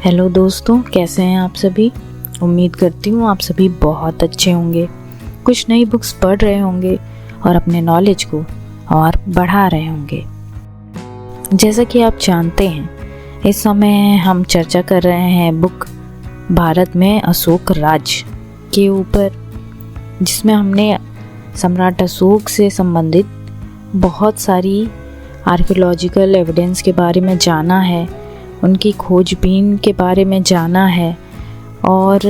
Hello दोस्तों, कैसे हैं आप सभी। उम्मीद करती हूँ आप सभी बहुत अच्छे होंगे, कुछ नई बुक्स पढ़ रहे होंगे और अपने नॉलेज को और बढ़ा रहे होंगे। जैसा कि आप जानते हैं, इस समय हम चर्चा कर रहे हैं बुक भारत में अशोक राज के ऊपर, जिसमें हमने सम्राट अशोक से संबंधित बहुत सारी आर्कियोलॉजिकल एविडेंस के बारे में जाना है, उनकी खोजबीन के बारे में जाना है और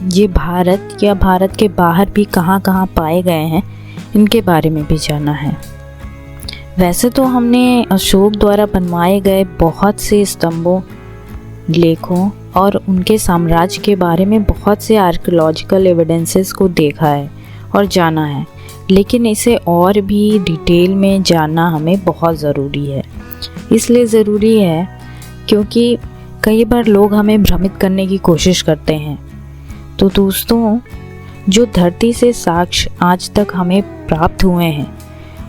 ये भारत या भारत के बाहर भी कहाँ कहाँ पाए गए हैं इनके बारे में भी जाना है। वैसे तो हमने अशोक द्वारा बनवाए गए बहुत से स्तंभों, लेखों और उनके साम्राज्य के बारे में बहुत से आर्कियोलॉजिकल एविडेंसेस को देखा है और जाना है, लेकिन इसे और भी डिटेल में जानना हमें बहुत ज़रूरी है। इसलिए ज़रूरी है क्योंकि कई बार लोग हमें भ्रमित करने की कोशिश करते हैं। तो दोस्तों, जो धरती से साक्ष्य आज तक हमें प्राप्त हुए हैं,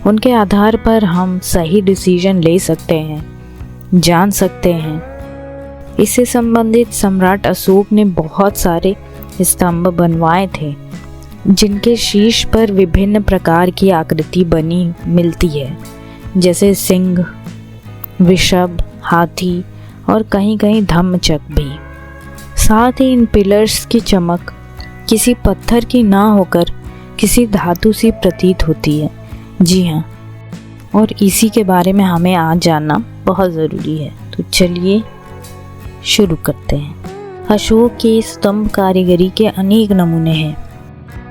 उनके आधार पर हम सही डिसीजन ले सकते हैं, जान सकते हैं। इससे संबंधित सम्राट अशोक ने बहुत सारे स्तंभ बनवाए थे, जिनके शीर्ष पर विभिन्न प्रकार की आकृति बनी मिलती है, जैसे सिंह, वृषभ, हाथी और कहीं कहीं धम्मचक्र भी। साथ ही इन पिलर्स की चमक किसी पत्थर की ना होकर किसी धातु से प्रतीत होती है। जी हाँ, और इसी के बारे में हमें आज जानना बहुत ज़रूरी है। तो चलिए शुरू करते हैं। अशोक की स्तंभ कारीगरी के अनेक नमूने हैं।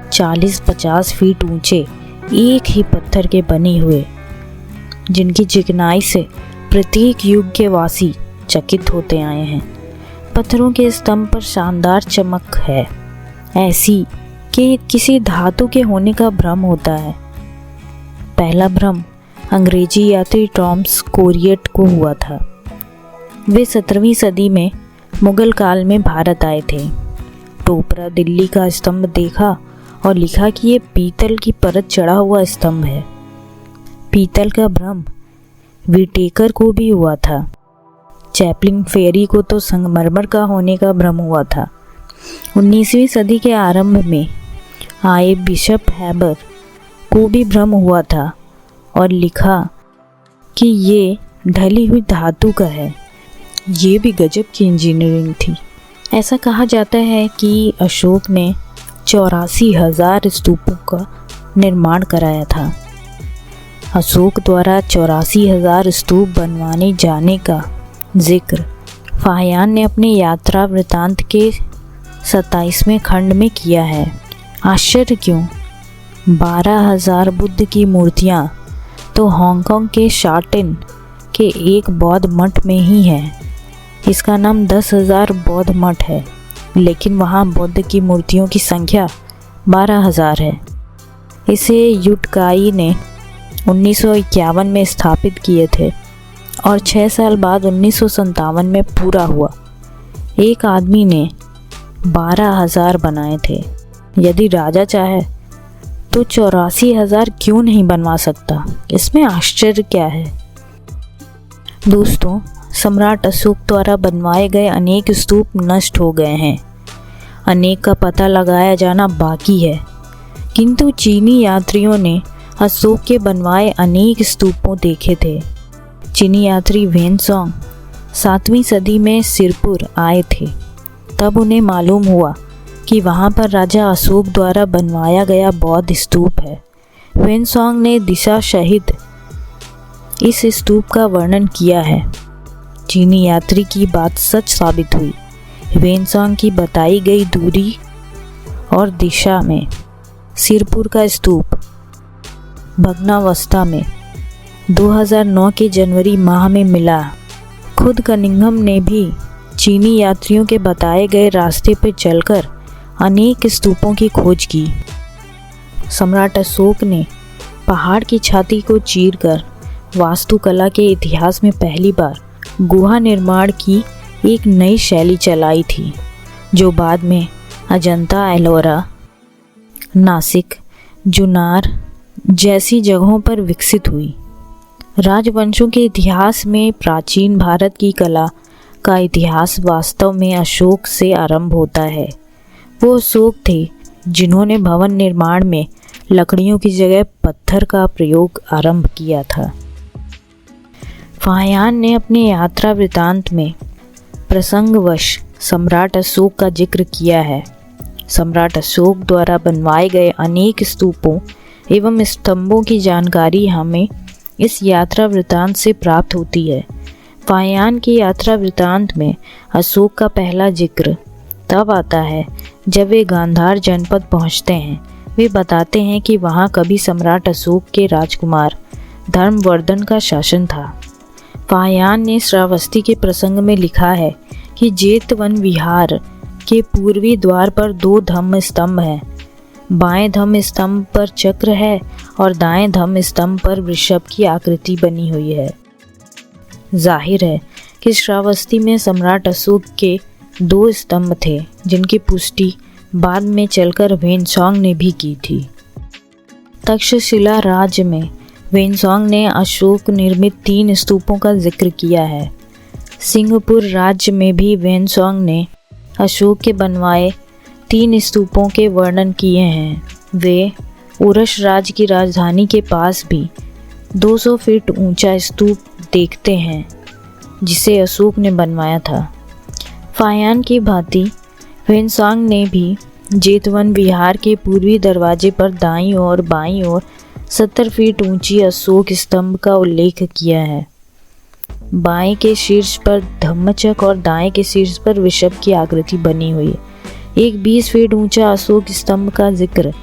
40-50 फीट ऊंचे एक ही पत्थर के बने हुए, जिनकी चिकनाई से प्रत्येक युग के वासी चकित होते आए हैं। पत्थरों के स्तंभ पर शानदार चमक है, ऐसी कि किसी धातु के होने का भ्रम होता है। पहला भ्रम अंग्रेजी यात्री टॉमस कोरिएट को हुआ था। वे 17वीं सदी में मुगल काल में भारत आए थे। टोपरा दिल्ली का स्तंभ देखा और लिखा कि ये पीतल की परत चढ़ा हुआ स्तंभ है। पीतल का भ्रम विटेकर को भी हुआ था। चैपलिन फेरी को तो संगमरमर का होने का भ्रम हुआ था। 19वीं सदी के आरंभ में आए बिशप हैबर को भी भ्रम हुआ था और लिखा कि ये ढली हुई धातु का है। ये भी गजब की इंजीनियरिंग थी। ऐसा कहा जाता है कि अशोक ने 84,000 स्तूपों का निर्माण कराया था। अशोक द्वारा 84,000 स्तूप बनवाने जाने का जिक्र फाहियान ने अपने यात्रा वृतांत के 27वें खंड में किया है। आश्चर्य क्यों, 12,000 बुद्ध की मूर्तियाँ तो हांगकांग के शाटिन के एक बौद्ध मठ में ही है। इसका नाम 10,000 बौद्ध मठ है, लेकिन वहाँ बुद्ध की मूर्तियों की संख्या 12,000 है। इसे युटकाई ने 1951 में स्थापित किए थे और 6 साल बाद 1957 में पूरा हुआ। एक आदमी ने 12,000 बनाए थे। यदि राजा चाहे तो 84,000 क्यों नहीं बनवा सकता? इसमें आश्चर्य क्या है? दोस्तों, सम्राट अशोक द्वारा बनवाए गए अनेक स्तूप नष्ट हो गए हैं। अनेक का पता लगाया जाना बाकी है, किंतु चीनी यात्रियों ने अशोक के बनवाए अनेक स्तूपों देखे थे। चीनी यात्री वेनसोंग 7वीं सदी में सिरपुर आए थे। तब उन्हें मालूम हुआ कि वहाँ पर राजा अशोक द्वारा बनवाया गया बौद्ध स्तूप है। वेनसोंग ने दिशा सहित इस स्तूप का वर्णन किया है। चीनी यात्री की बात सच साबित हुई। वेनसोंग की बताई गई दूरी और दिशा में सिरपुर का स्तूप भग्नावस्था में 2009 के जनवरी माह में मिला। खुद कनिंघम ने भी चीनी यात्रियों के बताए गए रास्ते पर चलकर अनेक स्तूपों की खोज की। सम्राट अशोक ने पहाड़ की छाती को चीरकर वास्तुकला के इतिहास में पहली बार गुहा निर्माण की एक नई शैली चलाई थी, जो बाद में अजंता, एलोरा, नासिक, जुन्नार जैसी जगहों पर विकसित हुई। राजवंशों के इतिहास में प्राचीन भारत की कला का इतिहास वास्तव में अशोक से आरंभ होता है। वो अशोक थे जिन्होंने भवन निर्माण में लकड़ियों की जगह पत्थर का प्रयोग आरंभ किया था। फाहियान ने अपने यात्रा वृतांत में प्रसंगवश सम्राट अशोक का जिक्र किया है। सम्राट अशोक द्वारा बनवाए गए अनेक स्तूपों एवं स्तंभों की जानकारी हमें इस यात्रा वृतांत से प्राप्त होती है। फाहियान की यात्रा वृतांत में अशोक का पहला जिक्र तब आता है जब वे गांधार जनपद पहुंचते हैं। वे बताते हैं कि वहां कभी सम्राट अशोक के राजकुमार धर्मवर्धन का शासन था। फाहियान ने श्रावस्ती के प्रसंग में लिखा है कि जेतवन विहार के पूर्वी द्वार पर 2 धम्म स्तंभ हैं। बाएं धम्म स्तंभ पर चक्र है और दाएं धम्म स्तंभ पर वृषभ की आकृति बनी हुई है। जाहिर है कि श्रावस्ती में सम्राट अशोक के 2 स्तंभ थे, जिनकी पुष्टि बाद में चलकर वेनसोंग ने भी की थी। तक्षशिला राज्य में वेनसोंग ने अशोक निर्मित 3 स्तूपों का जिक्र किया है। सिंहपुर राज्य में भी वेनसोंग ने अशोक के बनवाए 3 स्तूपों के वर्णन किए हैं। वे उरस राज्य की राजधानी के पास भी 200 फीट ऊंचा स्तूप देखते हैं, जिसे अशोक ने बनवाया था। फाहियान की भांति वेनसोंग ने भी जेतवन विहार के पूर्वी दरवाजे पर दाईं और बाईं ओर 70 फीट ऊंची अशोक स्तंभ का उल्लेख किया है। बाएं के शीर्ष पर धम्मचक्र और दाएं के शीर्ष पर वृषभ की आकृति बनी हुई है। एक 20 फीट ऊंचा अशोक स्तंभ का जिक्र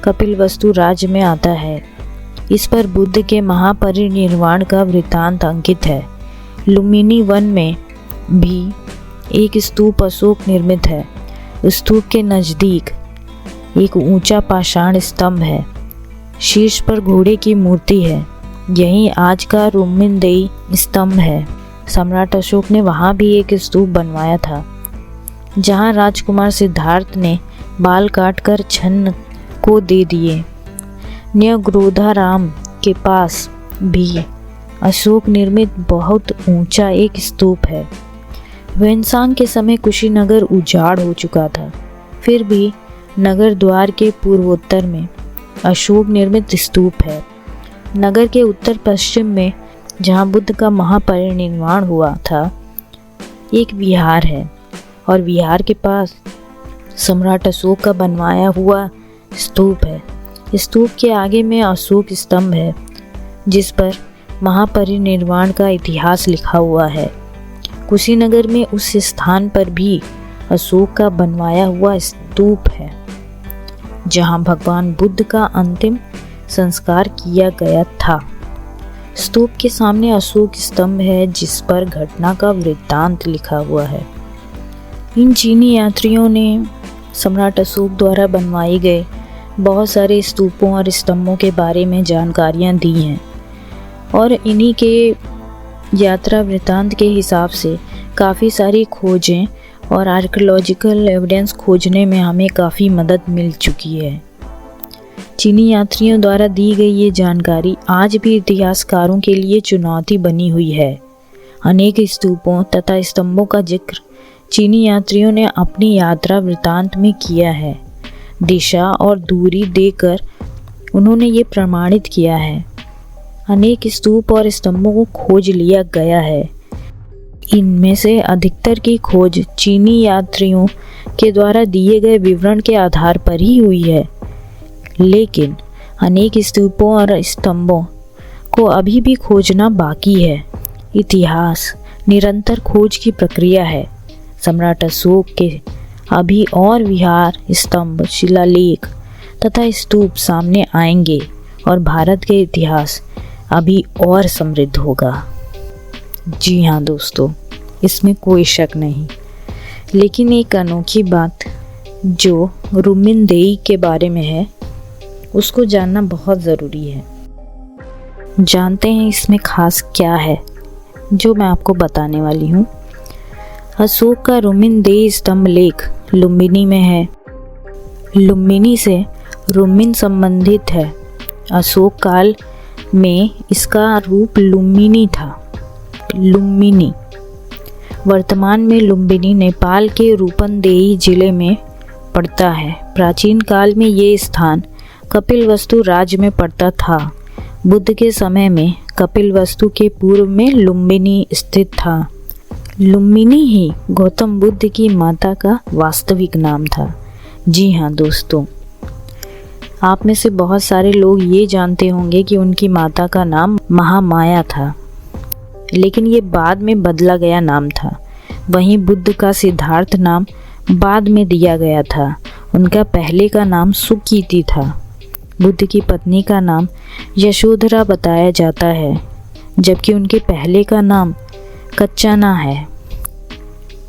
कपिलवस्तु राज्य में आता है। इस पर बुद्ध के महापरिनिर्वाण का वृत्तांत अंकित है। लुम्बिनी वन में भी एक स्तूप अशोक निर्मित है। स्तूप के नज़दीक एक ऊंचा पाषाण स्तंभ है। शीर्ष पर घोड़े की मूर्ति है। यहीं आज का रुम्मिनदेई स्तंभ है। सम्राट अशोक ने वहां भी एक स्तूप बनवाया था, जहां राजकुमार सिद्धार्थ ने बाल काटकर छन्न को दे दिए। न्यग्रोधाराम के पास भी अशोक निर्मित बहुत ऊंचा एक स्तूप है। वेनसोंग के समय कुशीनगर उजाड़ हो चुका था, फिर भी नगर द्वार के पूर्वोत्तर में अशोक निर्मित स्तूप है। नगर के उत्तर पश्चिम में, जहां बुद्ध का महापरिनिर्वाण हुआ था, एक विहार है और विहार के पास सम्राट अशोक का बनवाया हुआ स्तूप है। स्तूप के आगे में अशोक स्तंभ है, जिस पर महापरिनिर्वाण का इतिहास लिखा हुआ है। कुशीनगर में उस स्थान पर भी अशोक का बनवाया हुआ स्तूप है, जहां भगवान बुद्ध का अंतिम संस्कार किया गया था। स्तूप के सामने अशोक स्तंभ है, जिस पर घटना का वृत्तांत लिखा हुआ है। इन चीनी यात्रियों ने सम्राट अशोक द्वारा बनवाए गए बहुत सारे स्तूपों और स्तंभों के बारे में जानकारियां दी हैं, और इन्हीं के यात्रा वृत्तांत के हिसाब से काफ़ी सारी खोजें और आर्कियोलॉजिकल एविडेंस खोजने में हमें काफ़ी मदद मिल चुकी है। चीनी यात्रियों द्वारा दी गई ये जानकारी आज भी इतिहासकारों के लिए चुनौती बनी हुई है। अनेक स्तूपों तथा स्तंभों का जिक्र चीनी यात्रियों ने अपनी यात्रा वृत्तांत में किया है। दिशा और दूरी देकर उन्होंने ये प्रमाणित किया है। अनेक स्तूप और स्तंभों को खोज लिया गया है। इनमें से अधिकतर की खोज चीनी यात्रियों के द्वारा दिए गए विवरण के आधार पर ही हुई है, लेकिन अनेक स्तूपों और स्तंभों को अभी भी खोजना बाकी है। इतिहास निरंतर खोज की प्रक्रिया है। सम्राट अशोक के अभी और विहार, स्तंभ, शिलालेख तथा स्तूप सामने आएंगे और भारत के इतिहास अभी और समृद्ध होगा। जी हाँ दोस्तों, इसमें कोई शक नहीं। लेकिन एक अनोखी बात जो रुम्मिनदेई के बारे में है, उसको जानना बहुत ज़रूरी है। जानते हैं इसमें खास क्या है, जो मैं आपको बताने वाली हूँ। अशोक का रुम्मिनदेई स्तंभ लेख लुम्बिनी में है। लुम्बिनी से रुम्मिन संबंधित है। अशोक काल में इसका रूप लुम्बिनी था। लुम्बिनी वर्तमान में लुम्बिनी नेपाल के रूपन्देही जिले में पड़ता है। प्राचीन काल में ये स्थान कपिलवस्तु राज्य में पड़ता था। बुद्ध के समय में कपिलवस्तु के पूर्व में लुम्बिनी स्थित था। लुम्बिनी ही गौतम बुद्ध की माता का वास्तविक नाम था। जी हाँ दोस्तों, आप में से बहुत सारे लोग ये जानते होंगे कि उनकी माता का नाम महामाया था, लेकिन ये बाद में बदला गया नाम था। वहीं बुद्ध का सिद्धार्थ नाम बाद में दिया गया था। उनका पहले का नाम सुकीति था। बुद्ध की पत्नी का नाम यशोधरा बताया जाता है, जबकि उनके पहले का नाम कच्चाना है।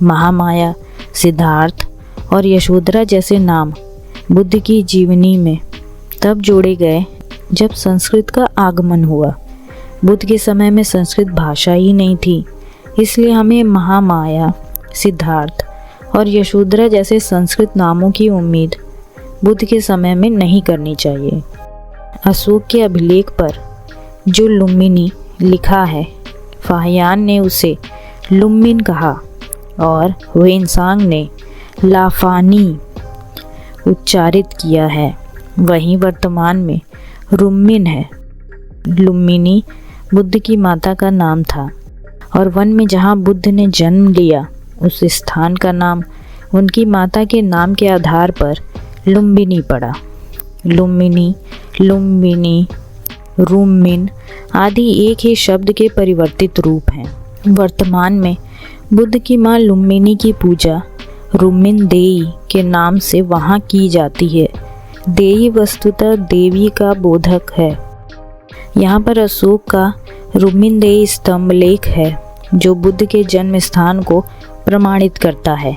महामाया, सिद्धार्थ और यशोधरा जैसे नाम बुद्ध की जीवनी में तब जोड़े गए जब संस्कृत का आगमन हुआ। बुद्ध के समय में संस्कृत भाषा ही नहीं थी, इसलिए हमें महामाया, सिद्धार्थ और यशोधरा जैसे संस्कृत नामों की उम्मीद बुद्ध के समय में नहीं करनी चाहिए। अशोक के अभिलेख पर जो लुम्बिनी लिखा है, फाहियान ने उसे लुम्बिन कहा और हुएनसांग ने लाफानी उच्चारित किया है। वहीं वर्तमान में रुम्मिन है। लुम्बिनी बुद्ध की माता का नाम था और वन में जहाँ बुद्ध ने जन्म लिया उस स्थान का नाम उनकी माता के नाम के आधार पर लुम्बिनी पड़ा। लुम्बिनी, लुम्बिनी, रुम्मिन आदि एक ही शब्द के परिवर्तित रूप हैं। वर्तमान में बुद्ध की मां लुम्बिनी की पूजा रुम्मिन देई के नाम से वहाँ की जाती है। देई वस्तुतः देवी का बोधक है। यहाँ पर अशोक का रुम्मिन देई स्तंभ लेख है जो बुद्ध के जन्म स्थान को प्रमाणित करता है।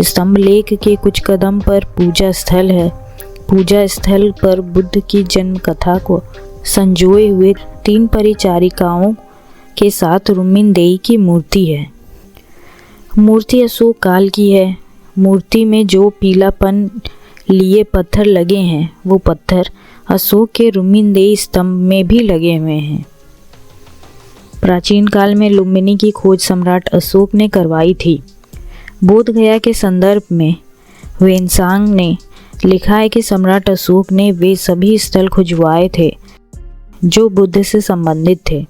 स्तंभ लेख के कुछ कदम पर पूजा स्थल है। पूजा स्थल पर बुद्ध की जन्म कथा को संजोए हुए 3 परिचारिकाओं के साथ रुम्मिन देई की मूर्ति है। मूर्ति अशोक काल की है। मूर्ति में जो पीलापन लिए पत्थर लगे हैं वो पत्थर अशोक के रुम्मिन देई स्तंभ में भी लगे हुए हैं। प्राचीन काल में लुम्बिनी की खोज सम्राट अशोक ने करवाई थी। बोध गया के संदर्भ में हुएनसांग ने लिखा है कि सम्राट अशोक ने वे सभी स्थल खुजवाए थे जो बुद्ध से संबंधित थे।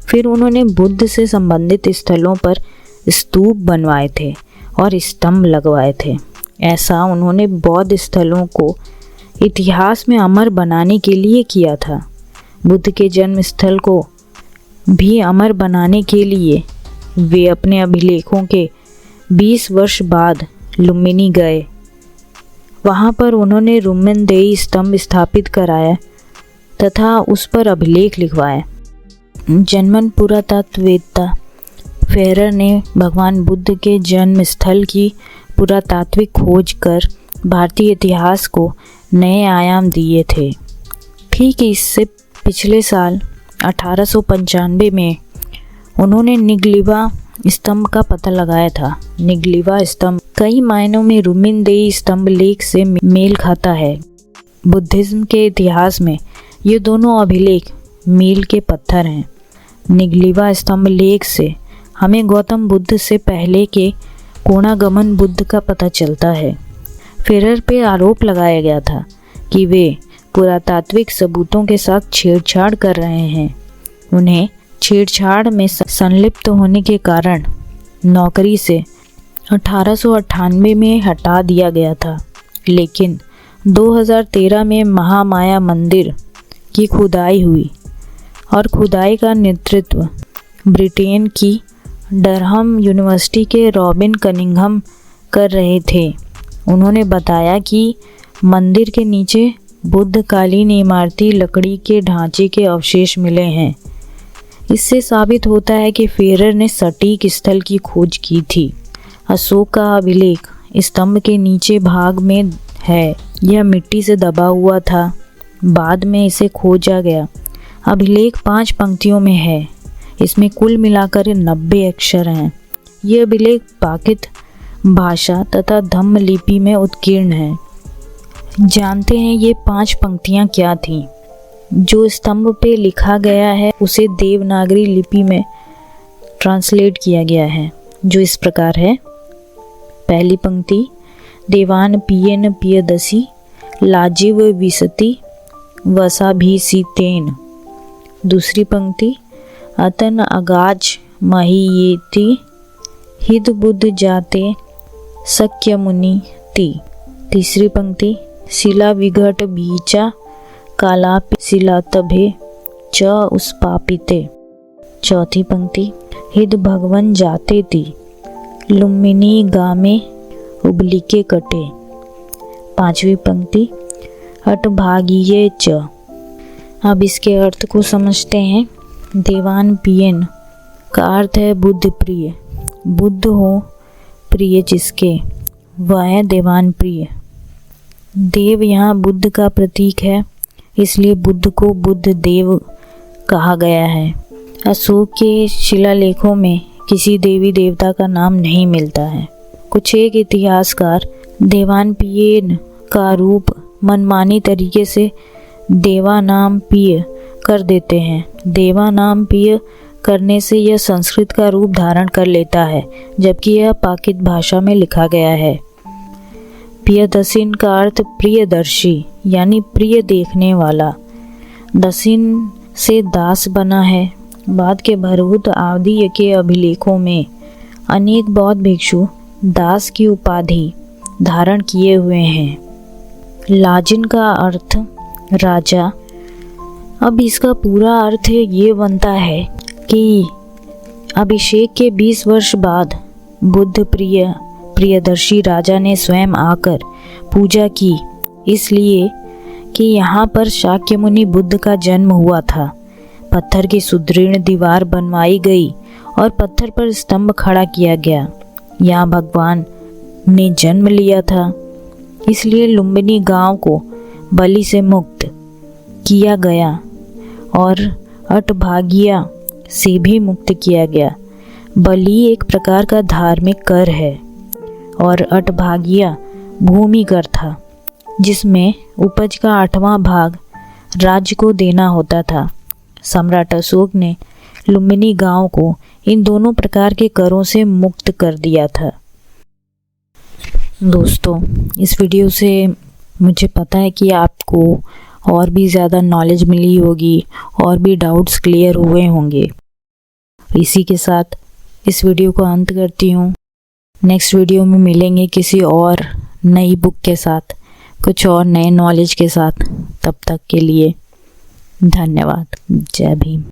फिर उन्होंने बुद्ध से संबंधित स्थलों पर स्तूप बनवाए थे और स्तंभ लगवाए थे। ऐसा उन्होंने बौद्ध स्थलों को इतिहास में अमर बनाने के लिए किया था। बुद्ध के जन्म स्थल को भी अमर बनाने के लिए वे अपने अभिलेखों के 20 वर्ष बाद लुम्बिनी गए। वहाँ पर उन्होंने रुम्मिन देई स्तंभ स्थापित कराया तथा उस पर अभिलेख लिखवाया। जर्मन पुरातत्ववेत्ता फेरर ने भगवान बुद्ध के जन्म स्थल की पुरातात्विक खोज कर भारतीय इतिहास को नए आयाम दिए थे। ठीक इससे पिछले साल 1895 में उन्होंने निगलिवा स्तंभ का पता लगाया था। निगलिवा स्तंभ कई मायनों में रुम्मिन देई स्तंभ लेख से मेल खाता है। बुद्धिज्म के इतिहास में ये दोनों अभिलेख मील के पत्थर हैं। निगलिवा स्तंभ लेख से हमें गौतम बुद्ध से पहले के कोणागमन बुद्ध का पता चलता है। फेरर पे आरोप लगाया गया था कि वे पुरातात्विक सबूतों के साथ छेड़छाड़ कर रहे हैं। उन्हें छेड़छाड़ में संलिप्त होने के कारण नौकरी से 1898 में हटा दिया गया था, लेकिन 2013 में महामाया मंदिर की खुदाई हुई और खुदाई का नेतृत्व ब्रिटेन की डरहम यूनिवर्सिटी के रॉबिन कनिंघम कर रहे थे। उन्होंने बताया कि मंदिर के नीचे बुद्धकालीन इमारती लकड़ी के ढांचे के अवशेष मिले हैं। इससे साबित होता है कि फेरर ने सटीक स्थल की खोज की थी। अशोक का अभिलेख स्तंभ के नीचे भाग में है। यह मिट्टी से दबा हुआ था, बाद में इसे खोजा गया। अभिलेख 5 पंक्तियों में है। इसमें कुल मिलाकर 90 अक्षर हैं। यह अभिलेख पाकित भाषा तथा धम्म लिपि में उत्कीर्ण है। जानते हैं ये 5 पंक्तियाँ क्या थीं? जो स्तंभ पे लिखा गया है उसे देवनागरी लिपि में ट्रांसलेट किया गया है। जो इस प्रकार है। पहली पंक्ति, देवान पियेन पियदसी लाजिव विसति वसाभिसीतेन। दूसरी पंक्ति, अतन अगाज महीयेति हिद बुद्ध जाते सक्य मुनि ती। तीसरी पंक्ति, शिला विघट बीचा कालापि शिला तभे च उस्पापिते। चौथी पंक्ति, हिद भगवन जाते ती लुम्बिनी गामे उबलिके कटे। पांचवी पंक्ति, हट भागिये च। अब इसके अर्थ को समझते हैं। देवान पियन का अर्थ है बुद्ध प्रिय। बुद्ध हो प्रिय जिसके, वह है देवान प्रिय। देव यहाँ बुद्ध का प्रतीक है, इसलिए बुद्ध को बुद्ध देव कहा गया है। अशोक के शिलालेखों में किसी देवी देवता का नाम नहीं मिलता है। कुछ एक इतिहासकार देवान पियन का रूप मनमानी तरीके से देवा नाम पिय कर देते हैं। देवा नाम पिय करने से यह संस्कृत का रूप धारण कर लेता है, जबकि यह पाकित भाषा में लिखा गया है। पियदसिन का अर्थ प्रियदर्शी यानी प्रिय देखने वाला। दसिन से दास बना है। बाद के भरभूत आदि के अभिलेखों में अनेक बौद्ध भिक्षु दास की उपाधि धारण किए हुए हैं। लाजिन का अर्थ राजा। अब इसका पूरा अर्थ ये बनता है कि अभिषेक के 20 वर्ष बाद बुद्ध प्रियदर्शी राजा ने स्वयं आकर पूजा की, इसलिए कि यहाँ पर शाक्य मुनि बुद्ध का जन्म हुआ था। पत्थर की सुदृढ़ दीवार बनवाई गई और पत्थर पर स्तंभ खड़ा किया गया। यहाँ भगवान ने जन्म लिया था, इसलिए लुम्बिनी गांव को बलि से मुक्त किया गया और अटभागिया से भी मुक्त किया गया। बलि एक प्रकार का धार्मिक कर है और अटभागिया भूमि कर था, जिसमें उपज का 8वां भाग राज्य को देना होता था। सम्राट अशोक ने लुम्बिनी गांव को इन दोनों प्रकार के करों से मुक्त कर दिया था। दोस्तों, इस वीडियो से मुझे पता है कि आपको और भी ज़्यादा नॉलेज मिली होगी और भी डाउट्स क्लियर हुए होंगे। इसी के साथ इस वीडियो को अंत करती हूँ। नेक्स्ट वीडियो में मिलेंगे किसी और नई बुक के साथ, कुछ और नए नॉलेज के साथ। तब तक के लिए धन्यवाद। जय भीम।